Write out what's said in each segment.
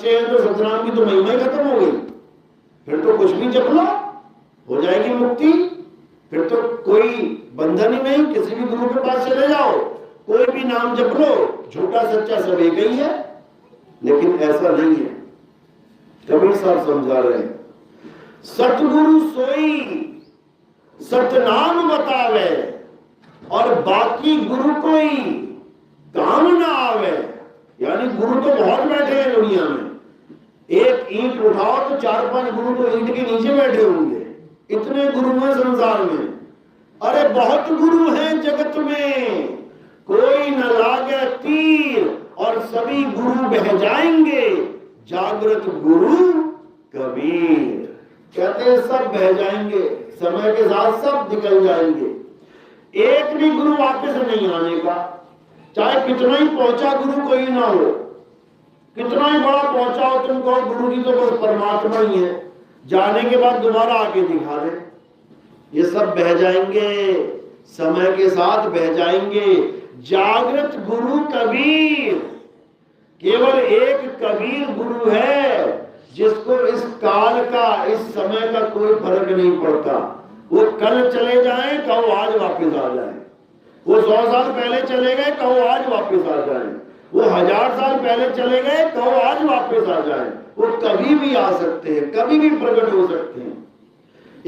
बच्चे हैं तो सतनाम की तो महिमा ही खत्म हो गई। फिर तो कुछ भी जप लो, हो जाएगी मुक्ति। फिर तो कोई बंधन ही नहीं, किसी भी गुरु के पास चले जाओ, कोई भी नाम जप लो, झूठा सच्चा सब एक ही है। लेकिन ऐसा नहीं है। कबीर साहब समझा रहे हैं, सतगुरु सोई सतनाम बतावे और बाकी गुरु कोई काम ना आवे। यानी गुरु तो बहुत बैठे हैं दुनिया में, एक ईंट उठाओ तो 4-5 गुरु तो ईंट के नीचे बैठे होंगे, इतने गुरु हैं संसार में। अरे बहुत गुरु हैं जगत में, कोई न लागे तीर और सभी गुरु बह जाएंगे, जागृत गुरु कबीर। कहते हैं सब बह जाएंगे, समय के साथ सब निकल जाएंगे, एक भी गुरु वापस नहीं आने का। चाहे कितना ही पहुंचा गुरु कोई ना हो, कितना ही बड़ा पहुंचा हो, तुम कहो गुरु जी तो बस परमात्मा ही है, जाने के बाद दोबारा आके दिखा दे, ये सब बह जाएंगे, समय के साथ बह जाएंगे। जागृत गुरु कबीर, केवल एक कबीर गुरु है जिसको इस काल का, इस समय का कोई फर्क नहीं पड़ता। वो कल चले जाएं कहो आज वापस आ जाएं, वो 100 साल पहले चले गए कहो आज वापस आ जाएं, वो 1000 साल पहले चले गए कहो आज वापस आ जाएं। वो कभी भी आ सकते हैं, कभी भी प्रकट हो सकते हैं।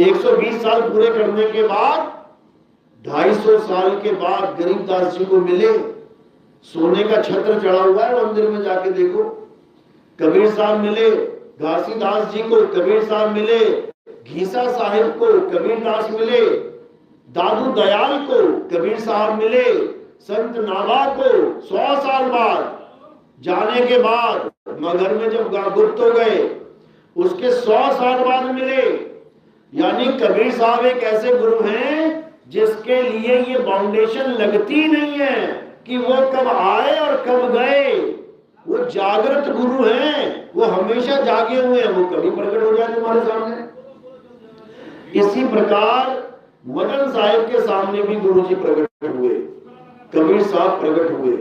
120 साल पूरे करने के बाद 250 साल के बाद गरीबदास जी को मिले, सोने का छत्र चढ़ा हुआ है मंदिर में, जाके देखो। कबीर साहब मिले घासीदास जी को, कबीर साहब मिले घीसा साहिब को, कबीर दास मिले दादू दयाल को, कबीर साहब मिले संत नाभा को। 100 साल बाद जाने के बाद मगर में जब गुप्त हो गए, उसके 100 साल बाद मिले। यानी कबीर साहब एक ऐसे गुरु हैं जिसके लिए ये बाउंडेशन लगती नहीं है कि वो कब आए और कब गए। वो जागृत गुरु हैं, वो हमेशा जागे हुए हैं, वो कभी प्रकट हो जाए तुम्हारे सामने। इसी प्रकार मदन साहिब के सामने भी गुरु जी प्रकट हुए, कबीर साहब प्रकट हुए।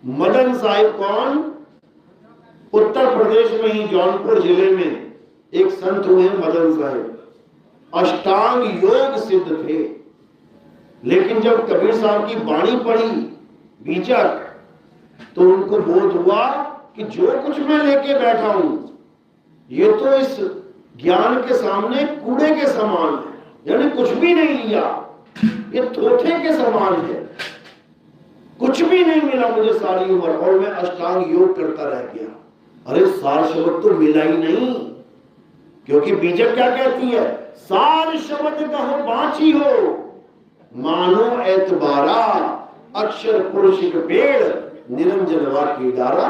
मदन साहिब कौन? उत्तर प्रदेश में ही जौनपुर जिले में एक संत हुए मदन साहिब, अष्टांग योग सिद्ध थे। लेकिन जब कबीर साहब की वाणी पढ़ी बीचक, तो उनको बोध हुआ कि जो कुछ मैं लेके बैठा हूं ये तो इस ज्ञान के सामने कूड़े के समान है। यानी कुछ भी नहीं लिया, ये तोते के समान है, कुछ भी नहीं मिला मुझे सारी उम्र, और मैं अष्टांग योग करता रह गया। अरे सार शब्द तो मिला ही नहीं, क्योंकि बीजक क्या कहती है? सार शब्द कहो बांची हो, मानो एतबारा, अक्षर पुरुष के पेड़, निरंजन वाकी डारा।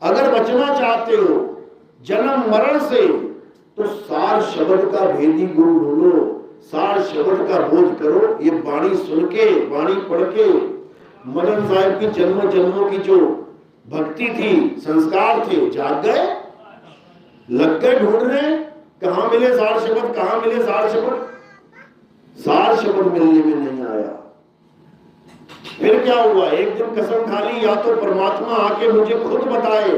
अगर बचना चाहते हो जन्म मरण से, तो सार शब्द का भेदी गुरु ढूंढो, सार शब्द का बोध करो। ये वाणी सुन के, वाणी पढ़ के मदन साहिब की जन्मों जन्मों की जो भक्ति थी, संस्कार थे, जाग गए, लग गए ढूंढने, कहां मिले सार शब्द, कहां मिले सार शब्द। सार शब्द मिलने में नहीं आया। फिर क्या हुआ? एक दिन कसम खा ली, या तो परमात्मा आके मुझे खुद बताए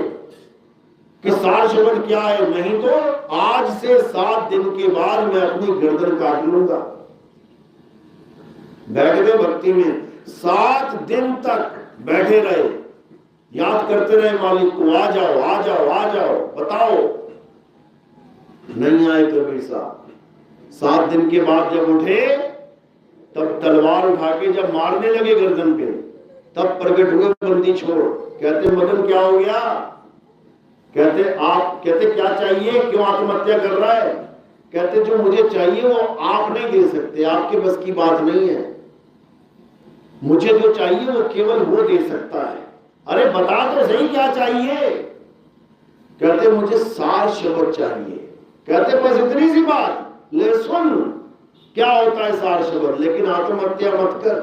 कि सार शब्द क्या है, नहीं तो आज से 7 दिन के बाद मैं अपनी गर्दन काट लूंगा। बैठ गए भक्ति में, 7 दिन तक बैठे रहे, याद करते रहे मालिक को, आ जाओ आ जाओ आ जाओ, बताओ। नहीं आए कबीर साहब। 7 दिन के बाद जब उठे, तब तलवार उठा के जब मारने लगे गर्दन पे, तब प्रकट हुए बंदी छोड़। कहते मदन क्या हो गया? कहते क्या चाहिए, क्यों आत्महत्या कर रहा है? कहते जो मुझे चाहिए वो आप नहीं दे सकते, आपके बस की बात नहीं है, मुझे जो चाहिए वो केवल वो दे सकता है। अरे बता तो सही क्या चाहिए? कहते मुझे सार शब्द चाहिए। कहते बस इतनी सी बात, ले सुन क्या होता है सार शब्द, लेकिन आत्महत्या मत कर।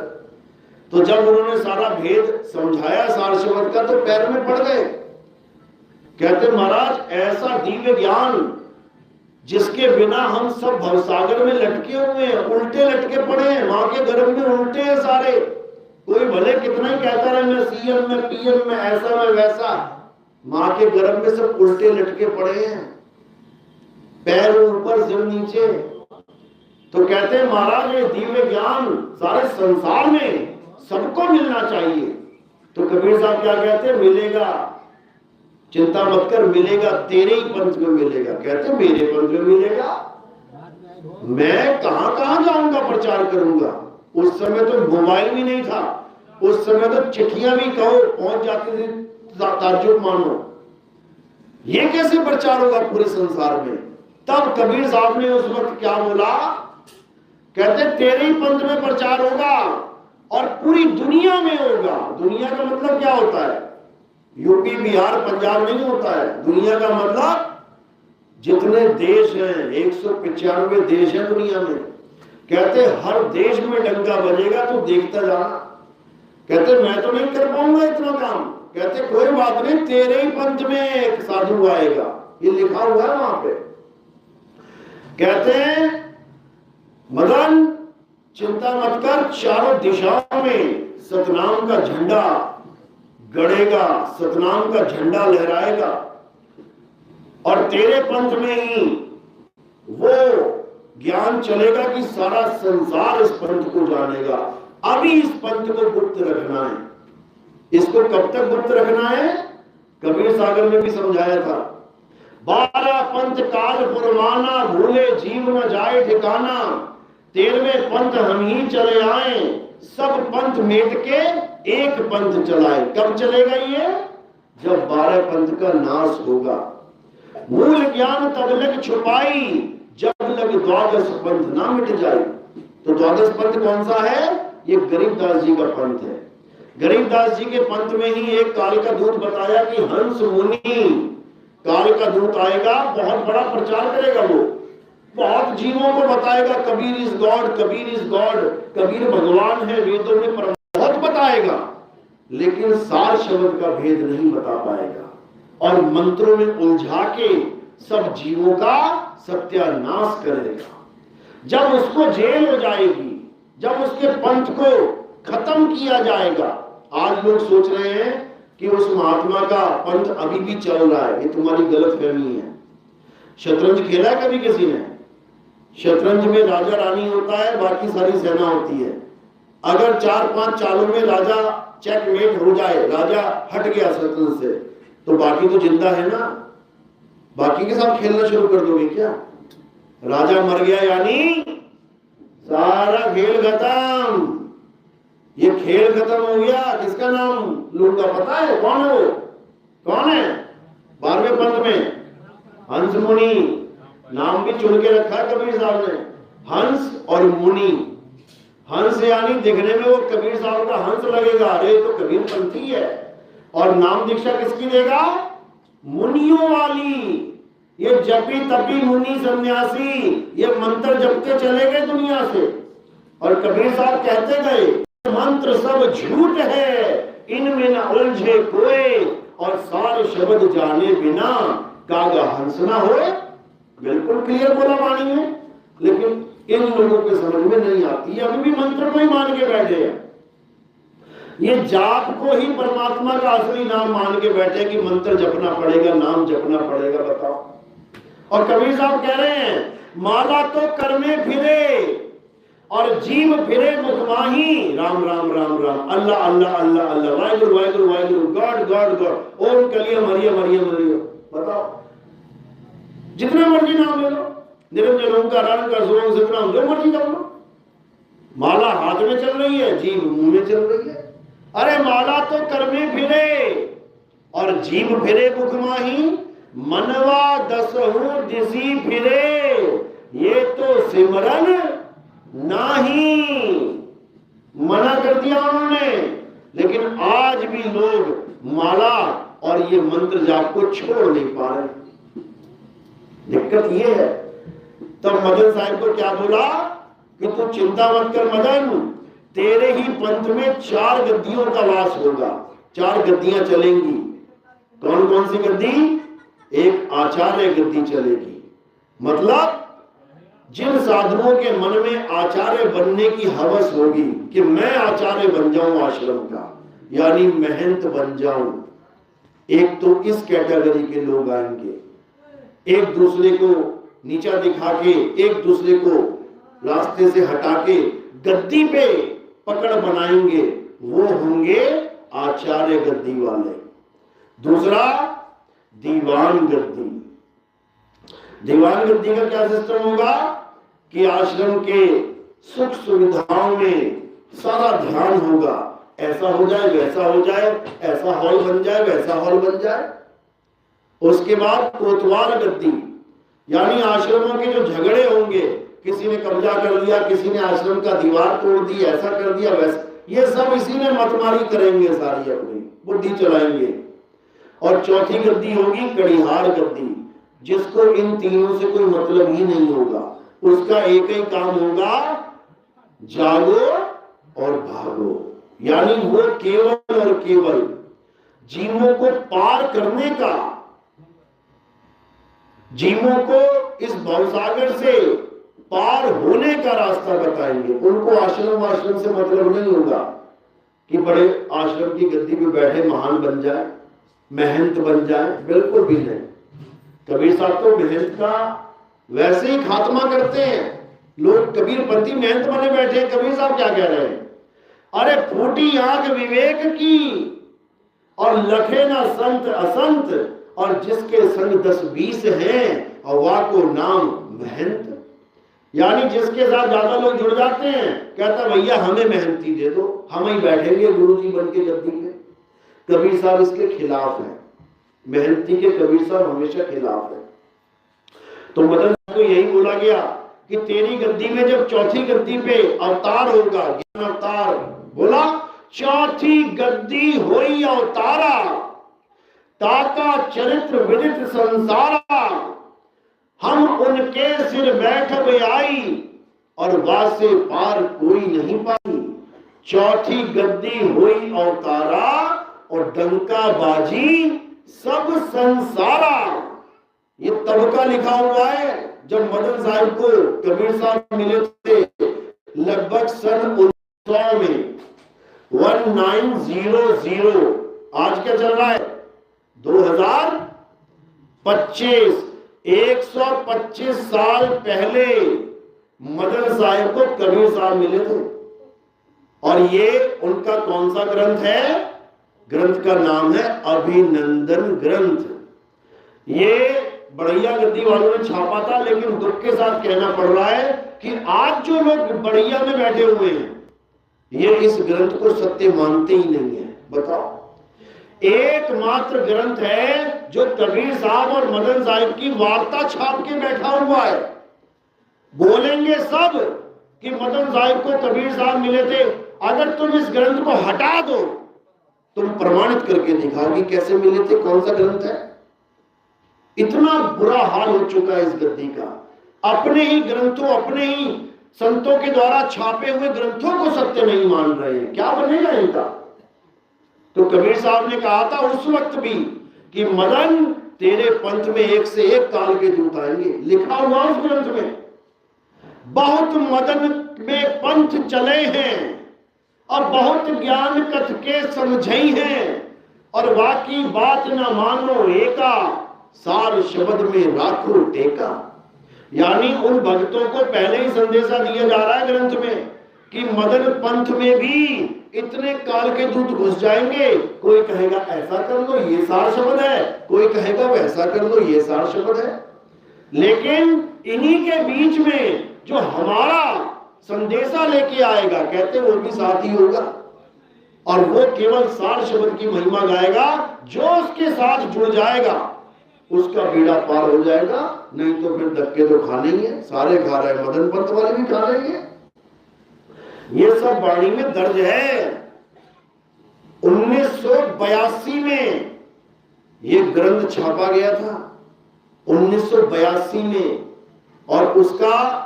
तो जब उन्होंने सारा भेद समझाया सार शब्द का, तो पैर में पड़ गए। कहते महाराज ऐसा दिव्य ज्ञान जिसके बिना हम सब भवसागर में लटके हुए हैं, उल्टे लटके पड़े हैं, मां के गर्भ में उल्टे हैं सारे। कोई भले कितना ही कहता रहे मैं सीएम में, पीएम में, ऐसा में वैसा, माँ के गर्भ में सब उल्टे लटके पड़े हैं, पैर ऊपर सिर नीचे। तो कहते हैं महाराज ये दिव्य ज्ञान सारे संसार में सबको मिलना चाहिए। तो कबीर साहब क्या कहते हैं, मिलेगा, चिंता मत कर, मिलेगा, तेरे ही पंथ में मिलेगा। कहते मेरे पंथ में मिलेगा, मैं कहां कहां जाऊंगा, प्रचार करूंगा। उस समय तो मोबाइल भी नहीं था, उस समय तो चिट्ठियां भी कहो पहुंच जाती थी, ताज्जुब मानो। ये कैसे प्रचार होगा पूरे संसार में। तब कबीर साहब ने उस वक्त क्या बोला, कहते तेरे ही पंथ में प्रचार होगा और पूरी दुनिया में होगा। दुनिया का मतलब क्या होता है, यूपी बिहार पंजाब नहीं होता है। दुनिया का मतलब जितने देश हैं, 195 देश हैं दुनिया में। कहते हर देश में डंका बजेगा तो देखता जाना। कहते मैं तो नहीं कर पाऊंगा इतना काम। कहते कोई बात नहीं, तेरे ही पंथ में एक साधु आएगा, ये लिखा हुआ है वहां पे। कहते हैं मदन चिंता मत कर, चारों दिशाओं में सतनाम का झंडा गड़ेगा, सतनाम का झंडा लहराएगा और तेरे पंथ में ही वो ज्ञान चलेगा कि सारा संसार इस पंथ को जानेगा। अभी इस पंथ को गुप्त रखना है। इसको कब तक गुप्त रखना है, कबीर सागर में भी समझाया था। 12 पंथ काल पुरवाना, भूले जीव न जाए ठिकाना। 13वें पंथ हम ही चले आए, सब पंथ मेट के एक पंथ चलाए। कब चलेगा ये, जब 12 पंथ का नाश होगा। मूल ज्ञान तब लग छुपाई, जब लग द्वादश पंथ ना मिट जाए। तो द्वादश पंथ कौन सा है, ये गरीबदास जी का पंथ है। गरीबदास जी के पंथ में ही एक काल का दूत बताया कि हंस मुनि, काल का दूत आएगा, बहुत बड़ा प्रचार करेगा। वो बहुत जीवों को बताएगा Kabir is God, Kabir is God, Kabir भगवान है, वेदों में बहुत बताएगा, लेकिन सार शब्द का भेद नहीं बता पाएगा और मंत्रों में उलझा के सब जीवों का सत्यानाश करेगा। जब उसको जेल हो जाएगी, जब उसके पंथ को खत्म किया जाएगा। आज लोग सोच रहे हैं कि उस महात्मा का पंथ अभी भी चल रहा है, ये तुम्हारी गलतफहमी है। शतरंज खेला है कभी किसी ने? शतरंज में राजा रानी होता है, बाकी सारी सेना होती है। अगर 4-5 चालों में राजा चेकमेट हो जाए, राजा हट गया शतरंज से, तो बाकी तो जिंदा है ना, बाकी के साथ खेलना शुरू कर दोगे क्या? राजा मर गया यानी सारा खेल खत्म। ये खेल खत्म हो गया, किसका नाम लूंगा पता है? कौन है वो? कौन है 12वें पंथ में? हंस मुनि, नाम भी चुन के रखा है कबीर साहब ने, हंस और मुनि। हंस यानी दिखने में वो कबीर साहब का हंस लगेगा, अरे तो कबीर पंथी है। और नाम दीक्षा किसकी देगा? मुनियों वाली। ये जपी तपी मुनि सन्यासी ये मंत्र जपते चले गए दुनिया से, और कबीर साहब कहते गए मंत्र सब झूठ है, इनमें न उलझे कोई, और सारे शब्द जाने बिना कागा हंस ना होए। बिल्कुल क्लियर बोला वाणी में, लेकिन इन लोगों के समझ में नहीं आती। अभी भी मंत्र को ही मान के बैठे हैं, ये जाप को ही परमात्मा का असली नाम मान के बैठे कि मंत्र जपना पड़ेगा, नाम जपना पड़ेगा। बताओ। और कबीर साहब कह रहे हैं माला तो कर में फिरे और जीव फिरे मुख माही, Ram Ram Ram Ram, Allah Allah Allah Allah, Waheguru Waheguru Waheguru, god god god, ओम कलियम हरियम हरियम हरियम। बताओ, जितना मर्जी नाम ले लो, निरंजन ओंकार अनंकार सोम सतनाम, जो मर्जी नाम लो। माला हाथ में चल रही है, जीव मुंह में चल रही है। अरे माला तो कर में फिरे और जीव फिरे मुख माही, मनवा दसहु दिसी फिरे, ये तो सिमरन नहीं। मना कर दिया उन्होंने, लेकिन आज भी लोग माला और ये मंत्र जाप को छोड़ नहीं पा रहे। दिक्कत ये है। तब मदन साहब को क्या बोला कि तू चिंता मत कर मदन, तेरे ही पंथ में 4 गद्दियों का वास होगा, 4 गद्दियां चलेंगी। कौन कौन सी गद्दी? एक आचार्य गद्दी चलेगी। मतलब जिन साधुओं के मन में आचार्य बनने की हवस होगी कि मैं आचार्य बन जाऊं आश्रम का, यानी महंत बन जाऊं, एक तो इस कैटेगरी के लोग आएंगे, एक दूसरे को नीचा दिखा के, एक दूसरे को रास्ते से हटा के गद्दी पे पकड़ बनाएंगे, वो होंगे आचार्य गद्दी वाले। दूसरा दीवान गद्दी। दीवान गद्दी का क्या सिस्टम होगा कि आश्रम के सुख सुविधाओं में सारा ध्यान होगा, ऐसा हो जाए वैसा हो जाए, ऐसा हॉल बन जाए वैसा हॉल बन जाए। उसके बाद कोतवाल गद्दी, यानी आश्रमों के जो झगड़े होंगे, किसी ने कब्जा कर लिया, किसी ने आश्रम का दीवार तोड़ दी, ऐसा कर दिया वैसा, ये सब इसी में मतमारी करेंगे, सारी अपनी बुद्धि चलाएंगे। और चौथी गद्दी होगी कड़िहार गद्दी, जिसको इन तीनों से कोई मतलब ही नहीं होगा, उसका एक ही काम होगा, जागो और भागो। यानी वो केवल और केवल जीवों को पार करने का, जीवों को इस भवसागर से पार होने का रास्ता बताएंगे। उनको आश्रम से मतलब नहीं होगा कि बड़े आश्रम की गद्दी पे बैठे महान बन जाए, महंत बन जाए, बिल्कुल भी नहीं। कबीर साहब तो महंत का वैसे ही खात्मा करते हैं। लोग कबीरपंथी महंत बने बैठे हैं, कबीर साहब क्या कह रहे हैं, अरे फूटी आंख विवेक की और लखे ना संत असंत, और जिसके संग 10-20 हैं और वह को नाम महंत। यानी जिसके साथ ज्यादा लोग जुड़ जाते हैं, कहता भैया हमें मेहनती दे दो, हम ही बैठेंगे गुरुजी बन के गद्दी में। कबीर साहब इसके खिलाफ है, मेहनती के कबीर साहब हमेशा खिलाफ है। तो मदन को यही बोला गया कि तेरी गद्दी में जब चौथी गद्दी पे अवतार होगा, ज्ञान अवतार, बोला चौथी गद्दी होई अवतारा, ताका चरित्र विदित संसारा, हम उनके सिर बैठब आई और वासे पार कोई नहीं पाई। चौथी गद्दी हुई अवतारा और डंका बाजी सब संसारा। ये तब का लिखा हुआ है जब मदन साहब को कबीर साहब मिले थे, लगभग सन 1900 में, 1900। आज क्या चल रहा है, 2025। 125 साल पहले मदन साहब को कबीर साहब मिले थे। और ये उनका कौन सा ग्रंथ है, ग्रंथ का नाम है अभिनंदन ग्रंथ। ये बड़ैया गद्दी वालों ने छापा था, लेकिन दुख के साथ कहना पड़ रहा है कि आज जो लोग बड़ैया में बैठे हुए हैं, ये इस ग्रंथ को सत्य मानते ही नहीं है। बताओ, एकमात्र ग्रंथ है जो कबीर साहब और मदन साहब की वार्ता छाप के बैठा हुआ है। बोलेंगे सब कि मदन साहब को कबीर साहब मिले थे, अगर तुम इस ग्रंथ को हटा दो, तुम प्रमाणित करके दिखाओ कि कैसे मिले थे, कौन सा ग्रंथ है। इतना बुरा हाल हो चुका है इस गद्दी का, अपने ही ग्रंथों, अपने ही संतों के द्वारा छापे हुए ग्रंथों को सत्य नहीं मान रहे हैं। क्या बनेगा इनका। तो कबीर साहब ने कहा था उस वक्त भी कि मदन तेरे पंथ में एक से एक काल के दूत आएंगे। लिखा हुआ उस ग्रंथ में, बहुत मदन में पंथ चले हैं और बहुत ज्ञान कथ के समझे हैं, और बाकी बात न मानो एका, सार शब्द में राखो टेका। यानी उन भक्तों को पहले ही संदेशा दिया जा रहा है ग्रंथ में कि मदन पंथ में भी इतने काल के दूत घुस जाएंगे। कोई कहेगा ऐसा कर लो, ये सार शब्द है, कोई कहेगा वैसा कर लो, ये सार शब्द है। लेकिन इन्हीं के बीच में जो हमारा संदेशा लेके आएगा, कहते वो भी साथ ही होगा, और वो केवल सार शब्द की महिमा गाएगा। जो उसके साथ जुड़ जाएगा उसका बीड़ा पार हो जाएगा, नहीं तो फिर धक्के तो खा लेंगे, सारे खा रहे हैं, मदन पंथ वाले भी खा लेंगे। ये सब वाणी में दर्ज है। 1982 में ये ग्रंथ छापा गया था, 1982 में, और उसका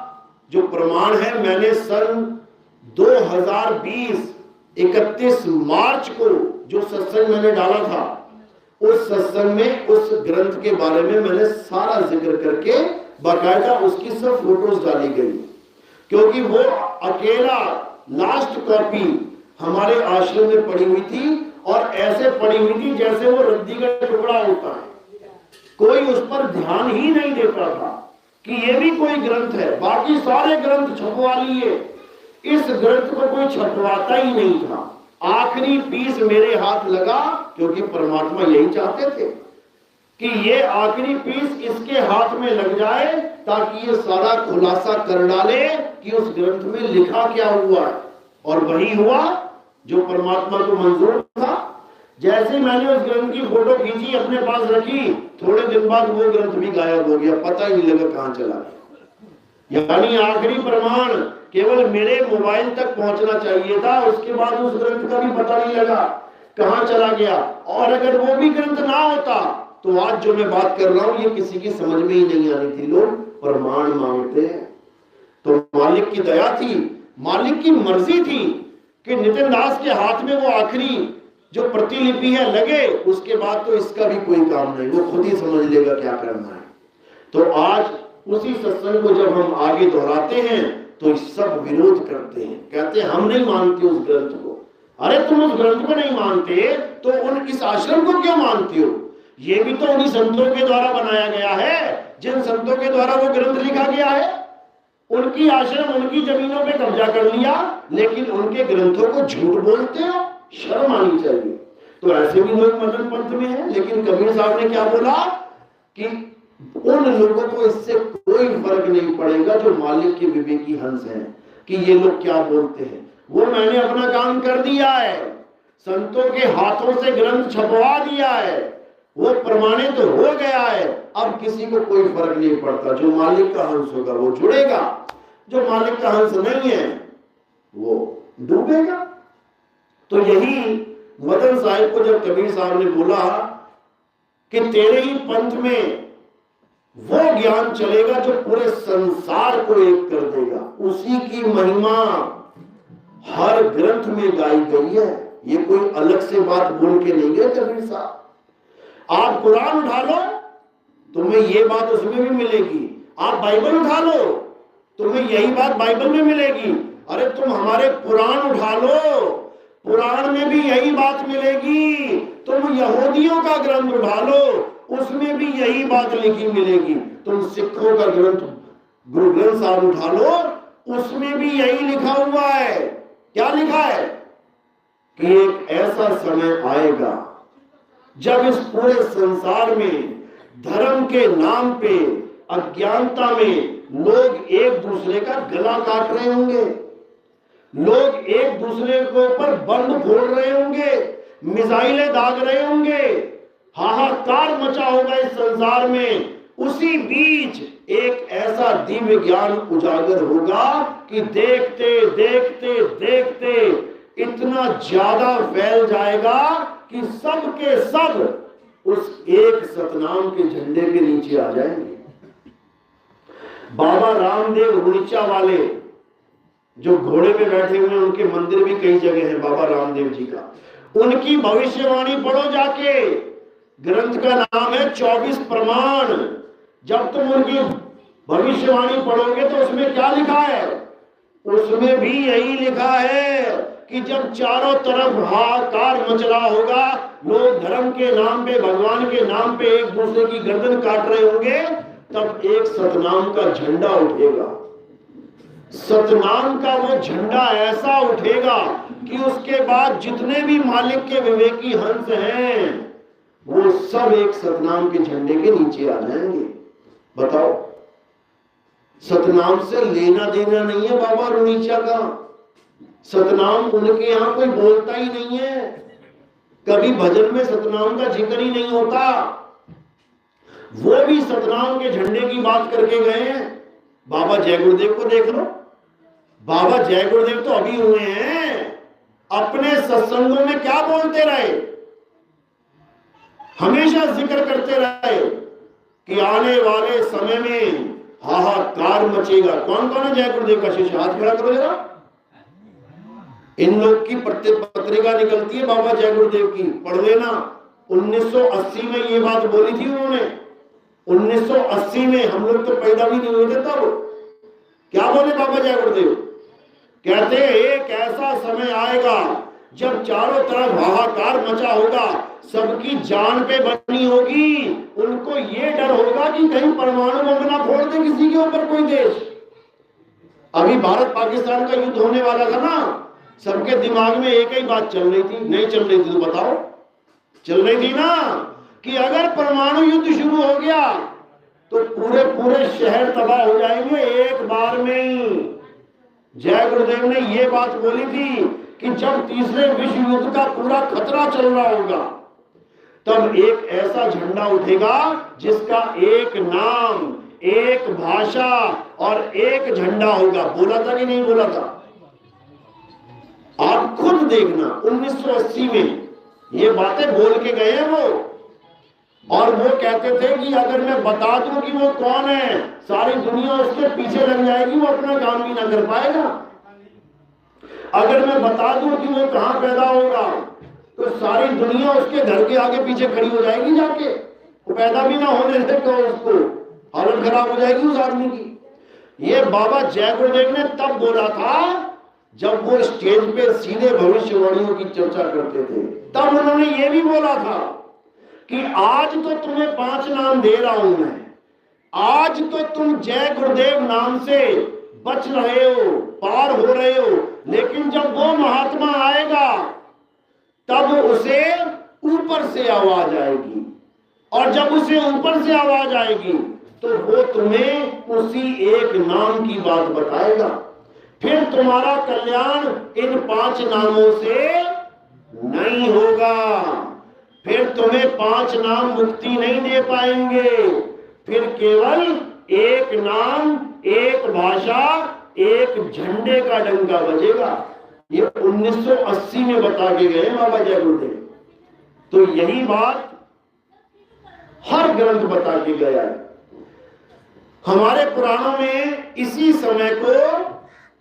जो प्रमाण है, मैंने सन 2020 31 मार्च को जो सत्संग मैंने डाला था, उस सत्संग में उस ग्रंथ के बारे में मैंने सारा जिक्र करके बाकायदा उसकी सब फोटोज डाली गई, क्योंकि वो अकेला लास्ट कॉपी हमारे आश्रम में पड़ी हुई थी और ऐसे पड़ी हुई थी जैसे वो रद्दी का टुकड़ा होता है। कोई उस पर ध्यान ही नहीं देता था कि ये भी कोई ग्रंथ है। बाकी सारे ग्रंथ छपवा लिए, इस ग्रंथ को कोई छपवाता ही नहीं था। आखिरी पीस मेरे हाथ लगा, क्योंकि परमात्मा यही चाहते थे कि ये आखिरी पीस इसके हाथ में लग जाए, ताकि ये सारा खुलासा कर डाले कि उस ग्रंथ में लिखा क्या हुआ है। और वही हुआ जो परमात्मा को मंजूर था। जैसे मैंने उस ग्रंथ की फोटो खींची, अपने पास रखी, थोड़े दिन बाद वो ग्रंथ भी गायब हो गया, पता ही नहीं लगा कहां चला गया। यानी आखिरी प्रमाण केवल मेरे मोबाइल तक पहुंचना चाहिए था, उसके बाद उस ग्रंथ का भी पता नहीं लगा कहां चला गया। और अगर वो भी ग्रंथ ना होता तो आज जो मैं बात कर रहा हूं ये किसी की समझ में ही नहीं आनी थी। लोग प्रमाण मांगते हैं। तो मालिक की दया थी, मालिक की मर्जी थी कि नितिन दास के हाथ में वो आखिरी जो प्रतिलिपि है लगे, उसके बाद तो इसका भी कोई काम नहीं, वो खुद ही समझ लेगा क्या करना है। तो आज उसी सत्संग को जब हम आगे दोहराते हैं तो सब विरोध करते हैं, कहते हैं हम नहीं मानते उस ग्रंथ को। अरे तुम उस ग्रंथ को नहीं मानते तो उन इस आश्रम को क्यों मानते हो? ये भी तो उन्हीं संतों के द्वारा बनाया गया है, जिन संतों के द्वारा वो ग्रंथ लिखा गया है। उनकी आश्रम, उनकी जमीनों पे कब्जा कर लिया, लेकिन उनके ग्रंथों को झूठ बोलते हो, शर्म आनी चाहिए। तो ऐसे भी लोग मदन पंथ में हैं। लेकिन कबीर साहब ने क्या बोला कि उन लोगों को इससे कोई फर्क नहीं पड़ेगा जो मालिक के विवेकी हंस हैं, कि ये लोग क्या बोलते हैं। वो मैंने अपना काम कर दिया है, संतों के हाथों से ग्रंथ छपवा दिया है, वो प्रमाणित तो हो गया है। अब किसी को कोई फर्क नहीं पड़ता। जो मालिक का हंस होगा वो जुड़ेगा, जो मालिक का हंस नहीं है वो डूबेगा। तो यही मदन साहिब को जब कबीर साहब ने बोला कि तेरे ही पंथ में वो ज्ञान चलेगा जो पूरे संसार को एक कर देगा, उसी की महिमा हर ग्रंथ में गाई गई है। ये कोई अलग से बात बोल के नहीं गए कबीर साहब। आप कुरान उठा लो, तुम्हें ये बात उसमें भी मिलेगी। आप बाइबल उठा लो, तुम्हें यही बात बाइबल में मिलेगी। अरे तुम हमारे पुराण उठा लो, पुराण में भी यही बात मिलेगी। तुम यहूदियों का ग्रंथ उठा लो, उसमें भी यही बात लिखी मिलेगी। तुम सिखों का ग्रंथ गुरु ग्रंथ साहब उठा लो, उसमें भी यही लिखा हुआ है। क्या लिखा है कि एक ऐसा समय आएगा जब इस पूरे संसार में धर्म के नाम पे अज्ञानता में लोग एक दूसरे का गला काट रहे होंगे, लोग एक दूसरे के ऊपर बंद फोड़ रहे होंगे, मिसाइलें दाग रहे होंगे, हाहाकार मचा होगा इस संसार में। उसी बीच एक ऐसा दिव्य ज्ञान उजागर होगा कि देखते देखते देखते इतना ज्यादा फैल जाएगा कि सब के सब उस एक सतनाम के झंडे के नीचे आ जाएंगे। बाबा रामदेव रुणिचा वाले जो घोड़े पे बैठे हुए हैं, उनके मंदिर भी कई जगह है बाबा रामदेव जी का। उनकी भविष्यवाणी पढ़ो जाके, ग्रंथ का नाम है 24 प्रमाण। जब तुम उनकी भविष्यवाणी पढ़ोगे तो उसमें क्या लिखा है? उसमें भी यही लिखा है कि जब चारों तरफ हाहाकार मच रहा होगा, लोग धर्म के नाम पे, भगवान के नाम पे एक दूसरे की गर्दन काट रहे होंगे, तब एक सतनाम का झंडा उठेगा। सतनाम का वो झंडा ऐसा उठेगा कि उसके बाद जितने भी मालिक के विवेकी हंस हैं वो सब एक सतनाम के झंडे के नीचे आ जाएंगे। बताओ, सतनाम से लेना देना नहीं है बाबा रुणिचा का। सतनाम उनके यहां कोई बोलता ही नहीं है, कभी भजन में सतनाम का जिक्र ही नहीं होता। वो भी सतनाम के झंडे की बात करके गए हैं। बाबा जय गुरुदेव को देख लो, बाबा जय गुरुदेव तो अभी हुए हैं, अपने सत्संगों में क्या बोलते रहे? हमेशा जिक्र करते रहे कि आने वाले समय में हाहाकार मचेगा। कौन कौन है जय गुरुदेव का शिष्य? हाथ खड़ा करो जरा। इन लोग की पत्रिका निकलती है बाबा जय गुरुदेव की, पढ़ लेना। 1980 में ये बात बोली थी उन्होंने। 1980 में, हम लोग तो पैदा भी नहीं हुए थे तब। क्या बोले बाबा जय गुरुदेव? कहते एक ऐसा समय आएगा जब चारों तरफ हाहाकार मचा होगा, सबकी जान पे बनी होगी, उनको ये डर होगा कि कहीं परमाणु बम ना फोड़ दे किसी के ऊपर कोई देश। अभी भारत पाकिस्तान का युद्ध होने वाला था ना, सबके दिमाग में एक ही बात चल रही थी, नहीं चल रही थी तो बताओ? चल रही थी ना, कि अगर परमाणु युद्ध शुरू हो गया तो पूरे पूरे शहर तबाह हो जाएंगे एक बार में ही। जय गुरुदेव ने यह बात बोली थी कि जब तीसरे विश्व युद्ध का पूरा खतरा चल रहा होगा, तब एक ऐसा झंडा उठेगा जिसका एक नाम, एक भाषा और एक झंडा होगा। बोला था कि नहीं बोला था? आप खुद देखना, 1980 में ये बातें बोल के गए हैं वो, और वो कहते थे कि अगर मैं बता दूं कि वो कौन है, सारी दुनिया उसके पीछे लग जाएगी, वो अपना काम भी ना कर पाएगा। अगर मैं बता दूं कि वो कहां पैदा होगा, तो सारी दुनिया उसके घर के आगे पीछे खड़ी हो जाएगी जाके, वो पैदा भी ना होने दे तो उसको हालत खराब हो जाएगी उस आदमी की। ये बाबा जय गुरुदेव ने तब बोला था जब वो स्टेज पे सीधे भविष्यवाणियों की चर्चा करते थे। तब उन्होंने ये भी बोला था कि आज तो तुम्हें 5 नाम दे रहा हूं मैं, आज तो तुम जय गुरुदेव नाम से बच रहे हो, पार हो रहे हो, लेकिन जब वो महात्मा आएगा तब उसे ऊपर से आवाज आएगी, और जब उसे ऊपर से आवाज आएगी तो वो तुम्हें उसी एक नाम की बात बताएगा। फिर तुम्हारा कल्याण इन 5 नामों से नहीं होगा, फिर तुम्हें 5 नाम मुक्ति नहीं दे पाएंगे, फिर केवल एक नाम, एक भाषा, एक झंडे का डंका बजेगा। ये 1980 में बता के गए बाबा जय गुरुदेव। तो यही बात हर ग्रंथ बता के गया है। हमारे पुराणों में इसी समय को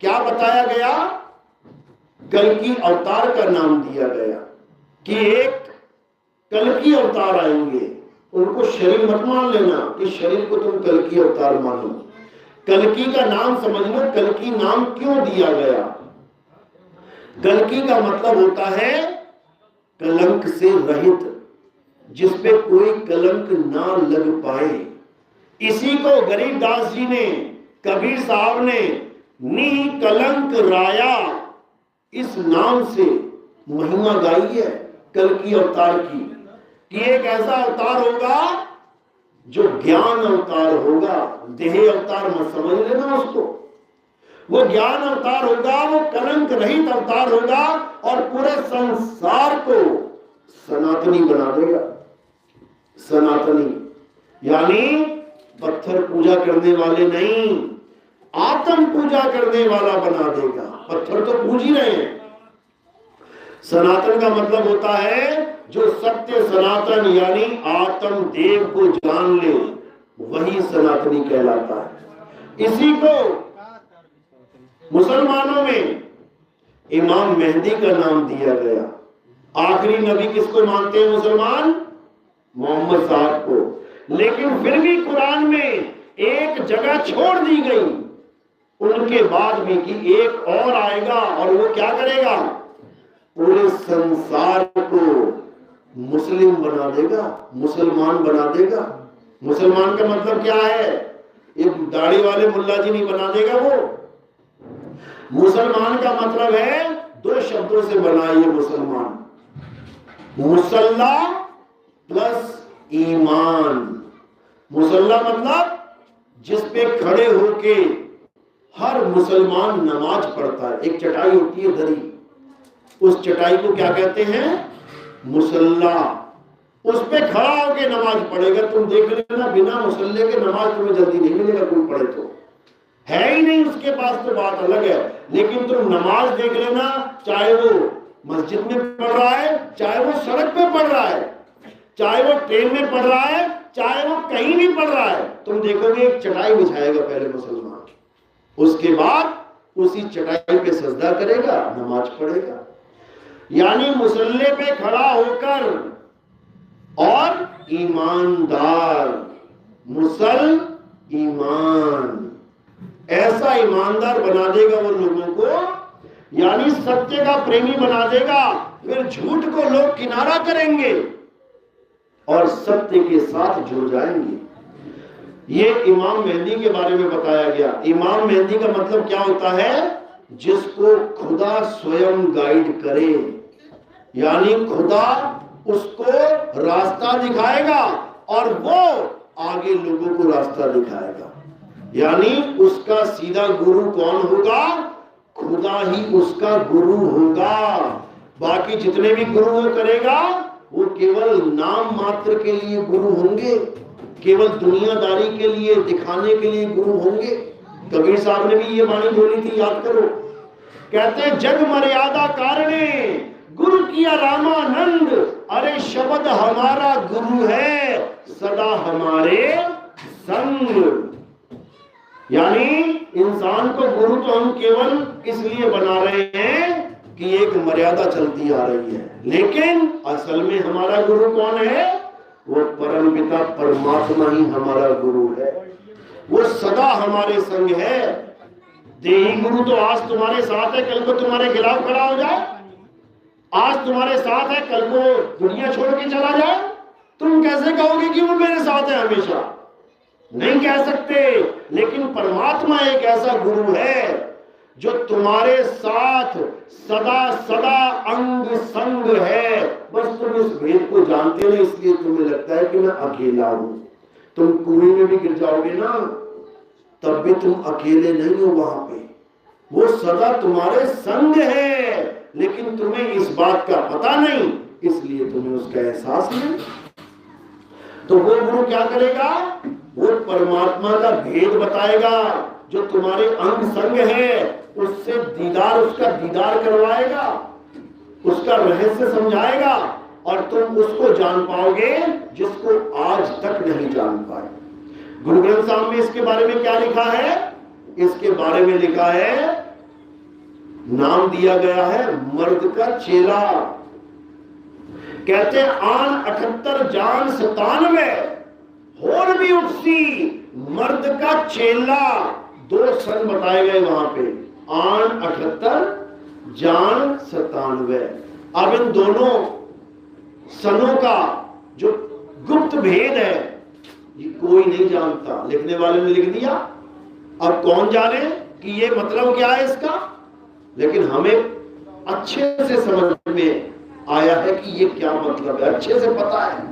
क्या बताया गया? कल्कि अवतार का नाम दिया गया कि एक कल्कि अवतार आएंगे, उनको शरीर मत मान लेना कि शरीर को तुम कल्कि अवतार मानो। कल्कि का नाम समझ लो, कल्कि नाम क्यों दिया गया? कल्कि का मतलब होता है कलंक से रहित, जिसपे कोई कलंक ना लग पाए। इसी को गरीबदास जी ने, कबीर साहब ने निकलंक राया इस नाम से महिमा गाई है कल्कि अवतार की, कि एक ऐसा अवतार होगा जो ज्ञान अवतार होगा। देह अवतार मत समझ लेना उसको, वो ज्ञान अवतार होगा, वो कलंक रहित अवतार होगा और पूरे संसार को सनातनी बना देगा। सनातनी यानी पत्थर पूजा करने वाले नहीं, आत्म पूजा करने वाला बना देगा। पत्थर तो पूज ही रहे हैं। सनातन का मतलब होता है जो सत्य सनातन यानी आत्म देव को जान ले, वही सनातनी कहलाता है। इसी को मुसलमानों में इमाम मेहदी का नाम दिया गया। आखिरी नबी किसको मानते हैं मुसलमान? मोहम्मद साहब को। लेकिन फिर भी कुरान में एक जगह छोड़ दी गई उनके बाद में कि एक और आएगा और वो क्या करेगा? पूरे संसार को मुस्लिम बना देगा, मुसलमान बना देगा। मुसलमान का मतलब क्या है? ये दाढ़ी वाले मुल्ला जी नहीं बना देगा वो। मुसलमान का मतलब है 2 शब्दों से बना ये मुसलमान, मुसल्ला प्लस ईमान। मुसल्ला मतलब जिस पे खड़े होके हर मुसलमान नमाज पढ़ता है। एक चटाई होती है दरी, उस चटाई को क्या कहते हैं? मुसल्ला। उस पे खड़ा होके नमाज पढ़ेगा। तुम देख लेना बिना मुसल्ले के नमाज तुम्हें जल्दी नहीं मिलेगा। कोई पढ़े तो है ही नहीं उसके पास तो बात अलग है, लेकिन तुम नमाज देख लेना, चाहे वो मस्जिद में पढ़ रहा है, चाहे वो सड़क पे पढ़ रहा है, चाहे वो ट्रेन में पढ़ रहा है, चाहे वो कहीं भी पढ़ रहा है, तुम देखोगे एक चटाई बिछाएगा पहले मुसलमान, उसके बाद उसी चटाई पे सजदा करेगा, नमाज पढ़ेगा। यानी मुसल्ले पे खड़ा होकर और ईमानदार, मुसल ईमान, ऐसा ईमानदार बना देगा वो लोगों को यानी सत्य का प्रेमी बना देगा, फिर झूठ को लोग किनारा करेंगे और सत्य के साथ जुड़ जाएंगे। ये इमाम मेहदी के बारे में बताया गया। इमाम मेहदी का मतलब क्या होता है? जिसको खुदा स्वयं गाइड करे, यानी खुदा उसको रास्ता दिखाएगा और वो आगे लोगों को रास्ता दिखाएगा। यानी उसका सीधा गुरु कौन होगा? खुदा ही उसका गुरु होगा। बाकी जितने भी गुरु वो करेगा वो केवल नाम मात्र के लिए गुरु होंगे, केवल दुनियादारी के लिए, दिखाने के लिए गुरु होंगे। कबीर साहब ने भी ये वाणी बोली थी, याद करो। कहते हैं जग मर्यादा कारणे गुरु किया रामानंद, अरे शब्द हमारा गुरु है सदा हमारे संग। यानी इंसान को गुरु तो हम केवल इसलिए बना रहे हैं कि एक मर्यादा चलती आ रही है, लेकिन असल में हमारा गुरु कौन है? वो परम पिता परमात्मा ही हमारा गुरु है। वो सदा हमारे संग है। देही गुरु तो आज तुम्हारे साथ है, कल को तुम्हारे खिलाफ खड़ा हो जाए। आज तुम्हारे साथ है, कल को दुनिया छोड़ के चला जाए। तुम कैसे कहोगे कि वो मेरे साथ है हमेशा? नहीं कह सकते। लेकिन परमात्मा एक ऐसा गुरु है जो तुम्हारे साथ सदा सदा अंग संग है। बस तुम इस भेद को जानते नहीं, इसलिए तुम्हें लगता है कि मैं अकेला हूं। तुम कुएं में भी गिर जाओगे ना, तब भी तुम अकेले नहीं हो वहां पे। वो सदा तुम्हारे संग है, लेकिन तुम्हें इस बात का पता नहीं, इसलिए तुम्हें उसका एहसास नहीं। तो वो गुरु क्या करेगा? वो परमात्मा का भेद बताएगा जो तुम्हारे अंग संग है, उससे दीदार, उसका दीदार करवाएगा, उसका रहस्य समझाएगा और तुम उसको जान पाओगे जिसको आज तक नहीं जान पाए। गुरु ग्रंथ साहब में इसके बारे में क्या लिखा है? इसके बारे में लिखा है, नाम दिया गया है मर्द का चेला। कहते आन 78 जान 97 होर भी उठसी मर्द का चेला। 2 सन बताए गए वहां पे, आन 78 जान 97। अब इन दोनों सनों का जो गुप्त भेद है ये कोई नहीं जानता, लिखने वाले ने लिख दिया। अब कौन जाने कि ये मतलब क्या है इसका? लेकिन हमें अच्छे से समझ में आया है कि ये क्या मतलब है, अच्छे से पता है।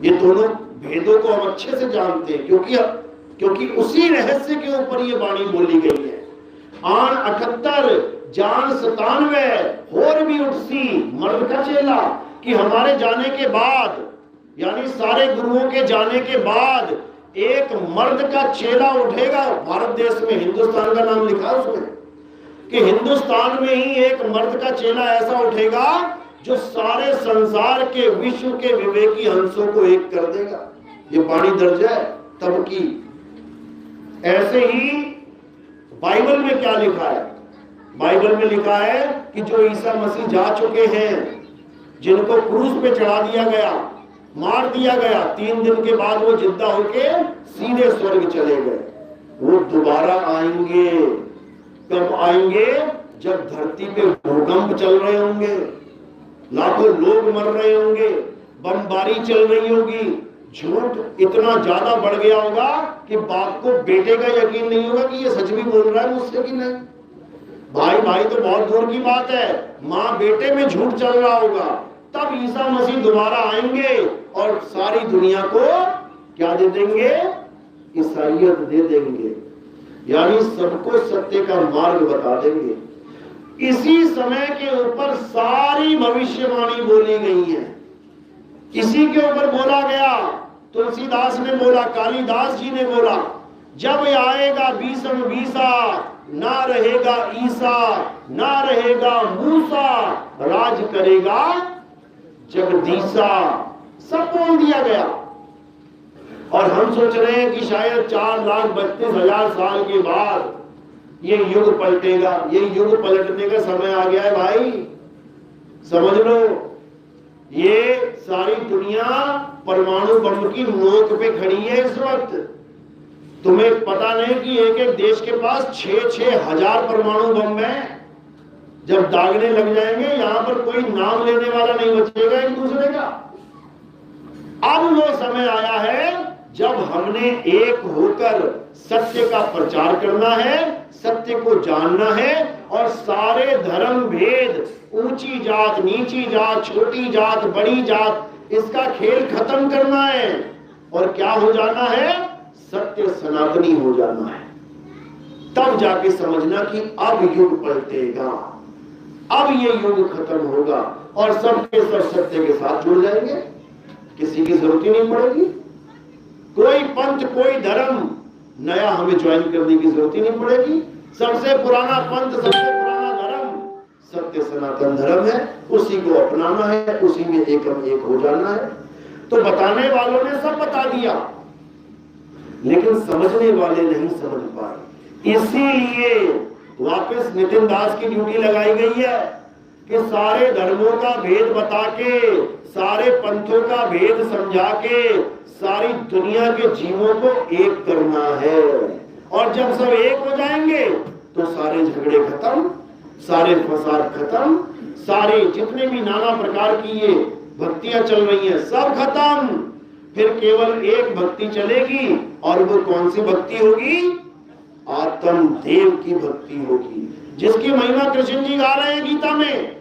ये दोनों भेदों को हम अच्छे से जानते हैं, क्योंकि उसी रहस्य के ऊपर ये वाणी बोली गई है। आन 78 जान 97 होर भी उठसी मर्द का चेला, कि हमारे जाने के बाद, यानी सारे गुरुओं के जाने के बाद एक मर्द का चेला उठेगा। भारत देश में हिंदुस्तान का नाम लिखा उसमें कि हिंदुस्तान में ही एक मर्द का चेला ऐसा उठेगा जो सारे संसार के, विश्व के विवेकी हंसों को एक कर देगा। ये वाणी दर्ज है तब की। ऐसे ही बाइबल में क्या लिखा है? बाइबल में लिखा है कि जो ईसा मसीह जा चुके हैं, जिनको क्रूस पे चढ़ा दिया गया, मार दिया गया, 3 दिन के बाद वो जिंदा होके सीधे स्वर्ग चले गए। वो दोबारा आएंगे। कब आएंगे? जब धरती पे भूकंप चल रहे होंगे, लाखों लोग मर रहे होंगे, बमबारी चल रही होगी, झूठ इतना ज्यादा बढ़ गया होगा कि बाप को बेटे का यकीन नहीं होगा कि ये सच भी बोल रहा है मुझसे कि नहीं। भाई तो बहुत दूर की बात है, माँ बेटे में झूठ चल रहा होगा। तब ईसा मसीह दोबारा आएंगे और सारी दुनिया को क्या दे देंगे? ईसाइयत दे देंगे, यानी सबको सत्य का मार्ग बता देंगे। इसी समय के ऊपर सारी भविष्यवाणी बोली गई है, इसी के ऊपर बोला गया। तुलसीदास ने बोला, कालिदास जी ने बोला, जब आएगा बीसम बीसा, ना रहेगा ईसा, ना रहेगा मूसा, राज करेगा जगदीसा। सब बोल दिया गया। और हम सोच रहे हैं कि शायद 4,32,000 साल के बाद ये युग पलटेगा। ये युग पलटने का समय आ गया है भाई, समझ लो। ये सारी दुनिया परमाणु बम की नोक पे खड़ी है इस वक्त। तुम्हें पता नहीं कि एक एक देश के पास 6,000 परमाणु बम है। जब दागने लग जाएंगे यहां पर कोई नाम लेने वाला नहीं बचेगा एक दूसरे का। अब वो समय आया है जब हमने एक होकर सत्य का प्रचार करना है, सत्य को जानना है और सारे धर्म भेद, ऊंची जात नीची जात, छोटी जात बड़ी जात, इसका खेल खत्म करना है और क्या हो जाना है, सत्य सनातनी हो जाना है। तब जाके समझना कि अब युग पलटेगा, अब ये युग खत्म होगा और सबके सब सत्य के साथ जुड़ जाएंगे, किसी की जरूरत ही नहीं पड़ेगी। कोई पंथ कोई धर्म नया हमें ज्वाइन करने की जरूरत ही नहीं पड़ेगी। सबसे पुराना पंथ, सबसे पुराना धर्म सत्य सनातन धर्म है, उसी को अपनाना है, उसी में एकम एक हो जाना है। तो बताने वालों ने सब बता दिया, लेकिन समझने वाले नहीं समझ पाए। इसीलिए वापस नितिन दास की ड्यूटी लगाई गई है कि सारे धर्मों का भेद बता के, सारे पंथों का भेद समझा के सारी दुनिया के जीवों को एक करना है। और जब सब एक हो जाएंगे तो सारे झगड़े खत्म, सारे फसाद खत्म, सारे जितने भी नाना प्रकार की ये भक्तियां चल रही हैं सब खत्म। फिर केवल एक भक्ति चलेगी और वो कौन सी भक्ति होगी, आत्म देव की भक्ति होगी, जिसकी महिमा कृष्ण जी गा रहे हैं गीता में।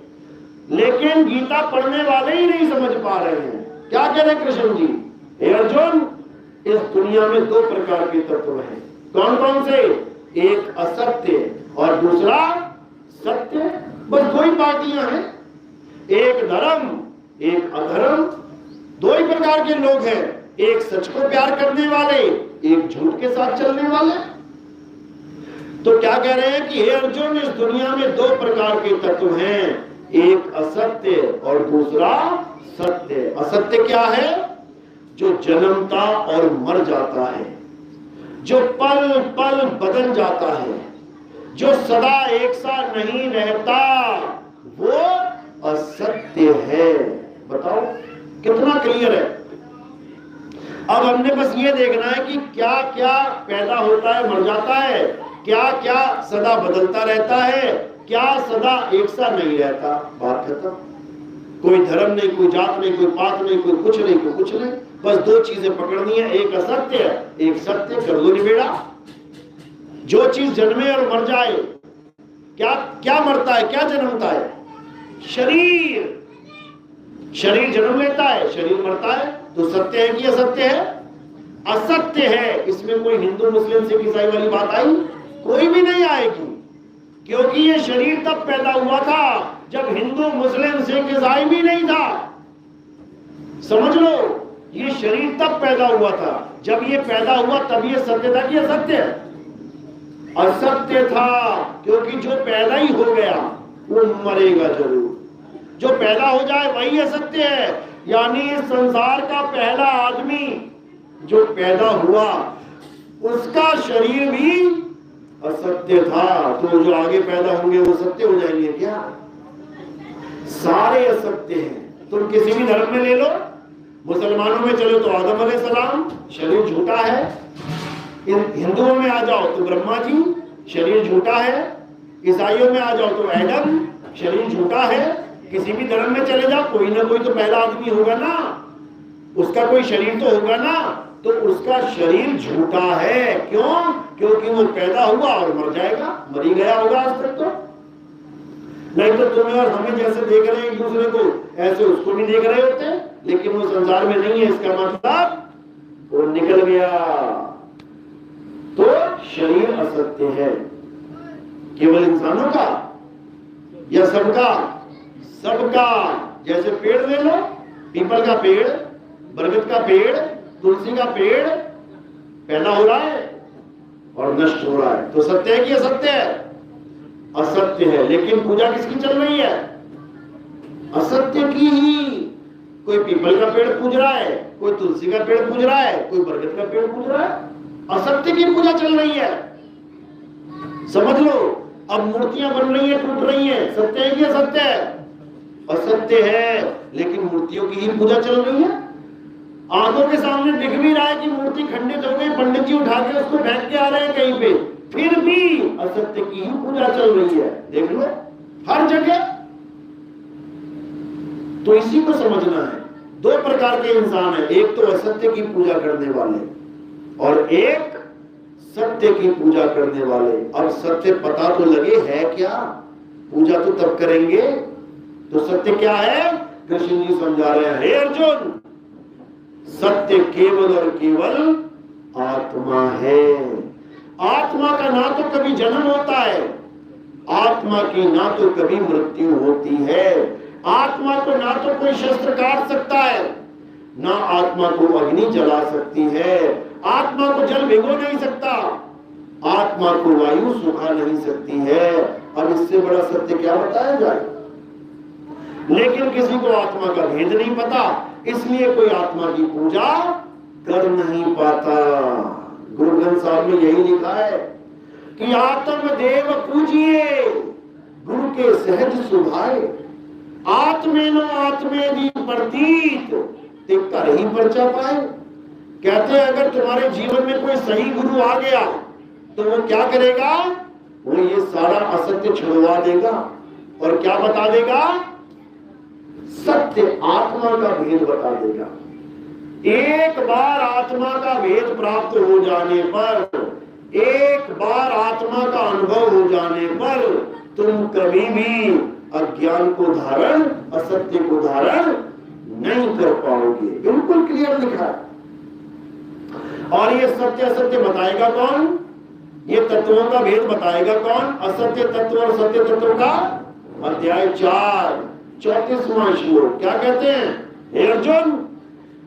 लेकिन गीता पढ़ने वाले ही नहीं समझ पा रहे हैं। क्या कह रहे कृष्ण जी, हे अर्जुन, इस दुनिया में दो प्रकार के तत्व हैं। कौन कौन से, एक असत्य और दूसरा सत्य। बस दो ही पार्टियां हैं, एक धर्म एक अधर्म। दो ही प्रकार के लोग हैं, एक सच को प्यार करने वाले, एक झूठ के साथ चलने वाले। तो क्या कह रहे हैं कि हे अर्जुन, इस दुनिया में दो प्रकार के तत्व हैं, एक असत्य और दूसरा सत्य। असत्य क्या है, जो जन्मता और मर जाता है, जो पल पल बदल जाता है, जो सदा एक सा नहीं रहता, वो असत्य है। बताओ कितना क्लियर है। अब हमने बस ये देखना है कि क्या क्या पैदा होता है मर जाता है, क्या क्या सदा बदलता रहता है, क्या सदा एक सा नहीं रहता। बात खत्म। कोई धर्म नहीं, कोई जात नहीं, कोई पात नहीं, कोई कुछ नहीं, कोई कुछ नहीं। बस दो चीजें पकड़नी है, एक असत्य एक सत्य, कर दो निबेड़ा। जो चीज जन्मे और मर जाए, क्या क्या मरता है क्या जन्मता है, शरीर। शरीर जन्म लेता है, शरीर मरता है। तो सत्य है कि असत्य है, असत्य है। इसमें कोई हिंदू मुस्लिम सिख ईसाई वाली बात आई, कोई भी नहीं आएगी, क्योंकि ये शरीर तब पैदा हुआ था जब हिंदू मुस्लिम सिख ईसाई भी नहीं था। समझ लो, ये शरीर तब पैदा हुआ था, जब ये पैदा हुआ तब ये सत्य था कि असत्य? असत्य था, क्योंकि जो पैदा ही हो गया वो मरेगा जरूर। जो पैदा हो जाए वही असत्य है। यानी इस संसार का पहला आदमी जो पैदा हुआ उसका शरीर भी असत्य था। तो जो आगे पैदा होंगे वो सत्य हो जाएंगे क्या? सारे असत्य हैं। तुम किसी भी धर्म में ले लो, मुसलमानों में चलो तो आदम अलैहिस्सलाम, शरीर झूठा है। हिंदुओं में आ जाओ तो ब्रह्मा जी, शरीर झूठा है। ईसाइयों में आ जाओ तो एडम, शरीर झूठा है। किसी भी धर्म में चले जाओ, कोई ना कोई तो पहला आदमी होगा ना, उसका कोई शरीर तो होगा ना, तो उसका शरीर झूठा है। क्यों? क्योंकि वो पैदा हुआ और मर जाएगा, मर ही गया होगा आज तक। तो नहीं तो तुम्हें और हमें जैसे देख रहे हैं एक दूसरे को, ऐसे उसको भी देख रहे होते, लेकिन वो संसार में नहीं है, इसका मतलब वो निकल गया। तो शरीर असत्य है। केवल इंसानों का या सबका? सबका। जैसे पेड़ ले लो, पीपल का पेड़, बरगद का पेड़, तुलसी का पेड़ पैदा हो रहा है और नष्ट हो रहा है। तो सत्य है कि असत्य है? असत्य है। लेकिन पूजा किसकी चल रही है? असत्य की ही। कोई पीपल का पेड़ पूज रहा है, कोई तुलसी का पेड़ पूज रहा है, कोई बरगद का पेड़ पूज रहा है। असत्य की पूजा चल रही है। समझ लो, अब मूर्तियां बन रही है, टूट रही है। सत्य है कि असत्य है? असत्य है, लेकिन मूर्तियों की ही पूजा चल रही है। आंखों के सामने दिख भी रहा है कि मूर्ति खंडित हो गई, पंडित जी उठा के उसको फेंक के आ रहे हैं कहीं पे, फिर भी असत्य की ही पूजा चल रही है। देख लो, हर जगह। तो इसी को समझना है। दो प्रकार के इंसान हैं, एक तो असत्य की पूजा करने वाले और एक सत्य की पूजा करने वाले। अब सत्य पता तो लगे है क्या, पूजा तो तब करेंगे। तो सत्य क्या है? कृष्ण जी समझा रहे हैं, हे अर्जुन, सत्य केवल और केवल आत्मा है। आत्मा का ना तो कभी जन्म होता है, आत्मा की ना तो कभी मृत्यु होती है। आत्मा को ना तो कोई शस्त्र काट सकता है, ना आत्मा को अग्नि जला सकती है, आत्मा को जल भिगो नहीं सकता, आत्मा को वायु सुखा नहीं सकती है। अब इससे बड़ा सत्य क्या बताया जाए? लेकिन किसी को आत्मा का भेद नहीं पता, इसलिए कोई आत्मा की पूजा कर नहीं पाता। गुरु ग्रंथ साहब में यही लिखा है कि आत्म देव पूजिए, गुरु के सहज सुभाए, आत्मेनो आत्मेदि प्रतीत, देखता रही परचा पाए। कहते हैं अगर तुम्हारे जीवन में कोई सही गुरु आ गया तो वो क्या करेगा? वो ये सारा असत्य छुड़वा देगा और क्या बता देगा? सत्य आत्मा का भेद बता देगा। एक बार आत्मा का भेद प्राप्त हो जाने पर, एक बार आत्मा का अनुभव हो जाने पर तुम कभी भी अज्ञान को धारण, असत्य को धारण नहीं कर पाओगे। बिल्कुल क्लियर लिखा है। और ये सत्य असत्य बताएगा कौन? ये तत्वों का भेद बताएगा कौन? असत्य तत्व और सत्य तत्व का अध्याय 4 34वां श्लोक क्या कहते हैं? हे अर्जुन,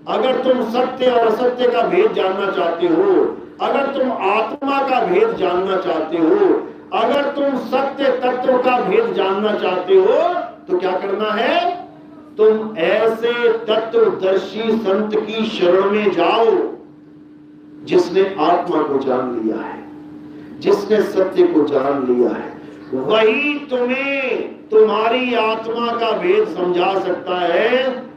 अगर तुम सत्य और असत्य का भेद जानना चाहते हो, अगर तुम आत्मा का भेद जानना चाहते हो, अगर तुम सत्य तत्व का भेद जानना चाहते हो, तो क्या करना है? तुम ऐसे तत्वदर्शी संत की शरण में जाओ जिसने आत्मा को जान लिया है, जिसने सत्य को जान लिया है। वही तुम्हें तुम्हारी आत्मा का भेद समझा सकता है,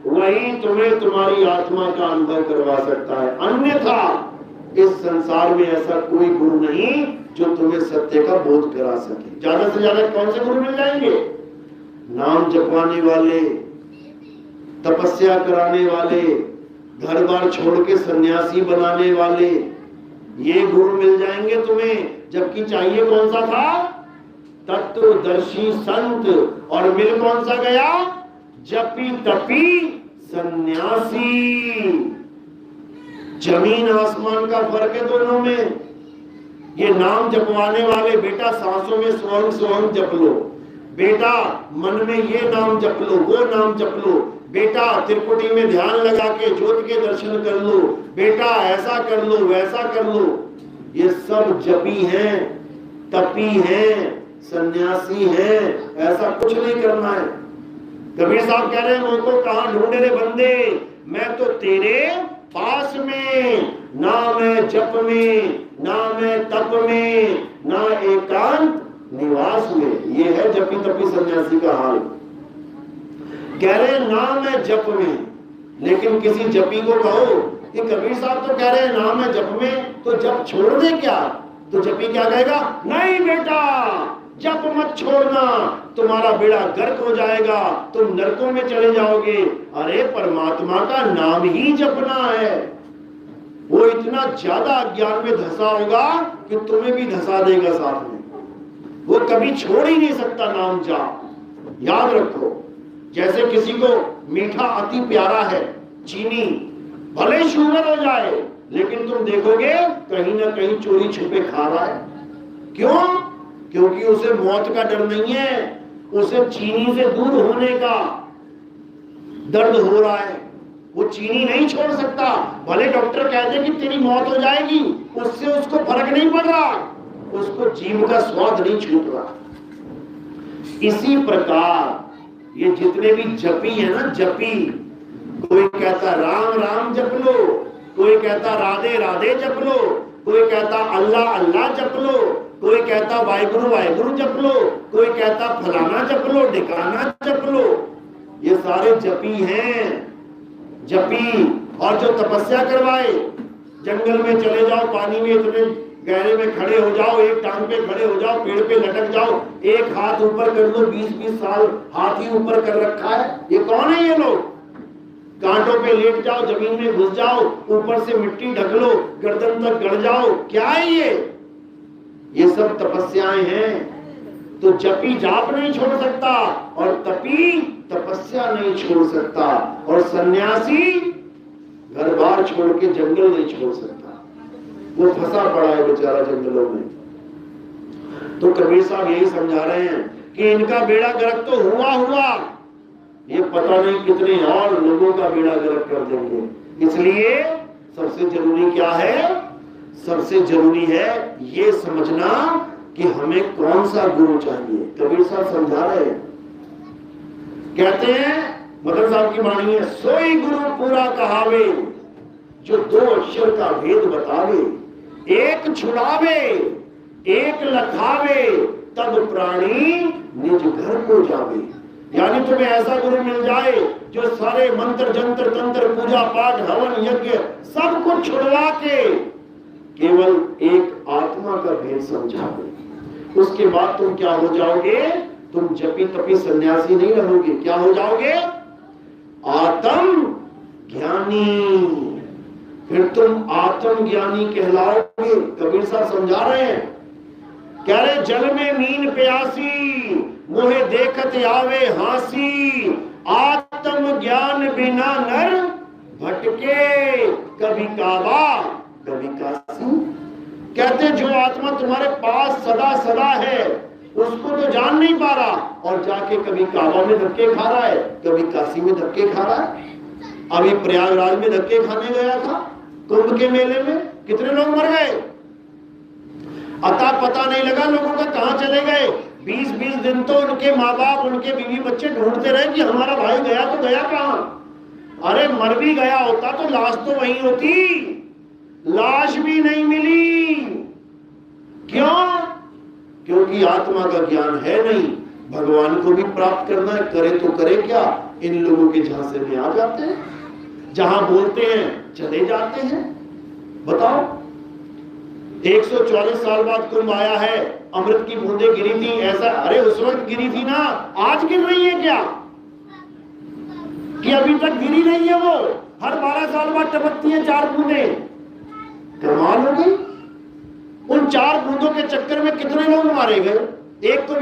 वही तुम्हें तुम्हारी आत्मा का अनुभव करवा सकता है। अन्यथा इस संसार में ऐसा कोई गुरु नहीं जो तुम्हें सत्य का बोध करा सके। ज्यादा से ज्यादा कौन से गुरु मिल जाएंगे? नाम जपवाने वाले, तपस्या कराने वाले, घर बार छोड़ के सन्यासी बनाने वाले, ये गुरु मिल जाएंगे तुम्हें। जबकि चाहिए कौन सा था? तत्वदर्शी संत। और मिल कौन सा गया? जपी तपी सन्यासी। जमीन आसमान का फर्क है दोनों में। ये नाम जपवाने वाले, बेटा सांसों में स्वयं स्वयं जप लो, बेटा मन में ये नाम जप लो, वो नाम जप लो, बेटा त्रिपुटी में ध्यान लगा के ज्योत के दर्शन कर लो, बेटा ऐसा कर लो, वैसा कर लो। ये सब जपी हैं, तपी हैं, सन्यासी हैं। ऐसा कुछ नहीं करना है। कबीर साहब कह रहे हैं, मुझको कहां ढूंढे रे बंदे, मैं तो तेरे पास में, ना मैं जप में, ना मैं तप में, ना एकांत निवास में। ये है जपी तपी सन्यासी का हाल। कह रहे हैं ना मैं जप में, लेकिन किसी जपी को कहो कि कबीर साहब तो कह रहे हैं ना मैं जप में, तो जप छोड़ दे क्या? तो जपी क्या कहेगा? नहीं बेटा, जप मत छोड़ना, तुम्हारा बेड़ा गर्क हो जाएगा, तुम नरकों में चले जाओगे। अरे परमात्मा का नाम ही जपना है। वो इतना ज्यादा अज्ञान में धंसा होगा कि तुम्हें भी धंसा देगा साथ में। वो कभी छोड़ ही नहीं सकता नाम जाप। याद रखो, जैसे किसी को मीठा अति प्यारा है, चीनी, भले शुगर हो जाए, लेकिन तुम देखोगे कहीं ना कहीं चोरी छुपे खा रहा है। क्यों? क्योंकि उसे मौत का डर नहीं है, उसे चीनी से दूर होने का दर्द हो रहा है। वो चीनी नहीं छोड़ सकता। भले डॉक्टर कह दे कि तेरी मौत हो जाएगी, उससे उसको फर्क नहीं पड़ रहा, उसको जीव का स्वाद नहीं छूट रहा। इसी प्रकार ये जितने भी जपी है ना, जपी, कोई कहता राम राम जप लो, कोई कहता राधे राधे जप लो, कोई कहता अल्लाह अल्लाह जप लो, कोई कहता वाहिगुरु वाहिगुरु जप लो, कोई कहता फलाना जप लो, ढिकाना जप लो। ये सारे जपी हैं, जपी। और जो तपस्या करवाए, जंगल में चले जाओ, पानी में इतने गहरे में खड़े हो जाओ, एक टांग पे खड़े हो जाओ, पेड़ पे लटक जाओ, एक हाथ ऊपर कर लो, 20-20 साल हाथ ही ऊपर कर रखा है। ये कौन है ये लोग? कांटों पे लेट जाओ, जमीन में घुस जाओ, ऊपर से मिट्टी ढक लो, गर्दन तक गड़ जाओ, क्या है ये सब तपस्याएं हैं। तो जपी जाप नहीं छोड़ सकता और तपी तपस्या नहीं छोड़ सकता, और सन्यासी घर बार छोड़ के जंगल नहीं छोड़ सकता। वो फंसा पड़ा है बेचारा जंगलों में। तो कबीर साहब यही समझा रहे हैं कि इनका बेड़ा गर्क तो हुआ, ये पता नहीं कितने और लोगों का बेड़ा गर्क कर देंगे। इसलिए सबसे जरूरी क्या है? सबसे जरूरी है ये समझना कि हमें कौन सा गुरु चाहिए। कबीर साहब समझा रहे हैं, कहते हैं, मदन साहब की वाणी है, सोई गुरु पूरा कहावे, जो 2 अक्षर का भेद बतावे, एक छुड़ावे एक लखावे, तब प्राणी निज घर को जावे। यानी तुम्हें ऐसा गुरु मिल जाए जो सारे मंत्र जंत्र तंत्र पूजा पाठ हवन यज्ञ सब कुछ छुड़वा के केवल एक आत्मा का भेद समझावे। उसके बाद तुम क्या हो जाओगे? तुम जपी तपी सन्यासी नहीं रहोगे। क्या हो जाओगे? आत्म ज्ञानी। फिर तुम आत्म ज्ञानी कहलाओगे। कबीर साहब समझा रहे हैं, कह रहे जल में मीन प्यासी, मोहे देखत आवे हासी, आत्म ज्ञान बिना नर भटके, कभी काबा कभी काशी। कहते जो आत्मा तुम्हारे पास सदा सदा है उसको तो जान नहीं पा रहा, और जाके कभी काबा में धक्के खा रहा है, कभी काशी में धक्के खा रहा है। अभी प्रयागराज में धक्के खाने गया था, कुंभ के मेले में कितने लोग मर गए, अता पता नहीं लगा लोगों का कहां चले गए। 20-20 दिन तो उनके माँ बाप उनके बीवी बच्चे ढूंढते रहे कि हमारा भाई गया तो गया कहां। अरे मर भी गया होता तो लाश तो वहीं होती, लाश भी नहीं मिली। क्यों? क्योंकि आत्मा का ज्ञान है नहीं। भगवान को भी प्राप्त करना है, करे तो करे क्या, इन लोगों के झांसे में आ जाते हैं, जहां बोलते हैं चले जाते हैं। बताओ 144 साल बाद कुंभ आया है, अमृत की बूंदें गिरी थी, ऐसा अरे उस वक्त गिरी थी ना, आज गिर रही है क्या कि अभी तक गिरी नहीं है? वो हर 12 साल बाद टपकती हैं 4 बूंदें। कमाल हो गई। उन 4 बूंदों के चक्कर में कितने लोग मारे गए। एक तो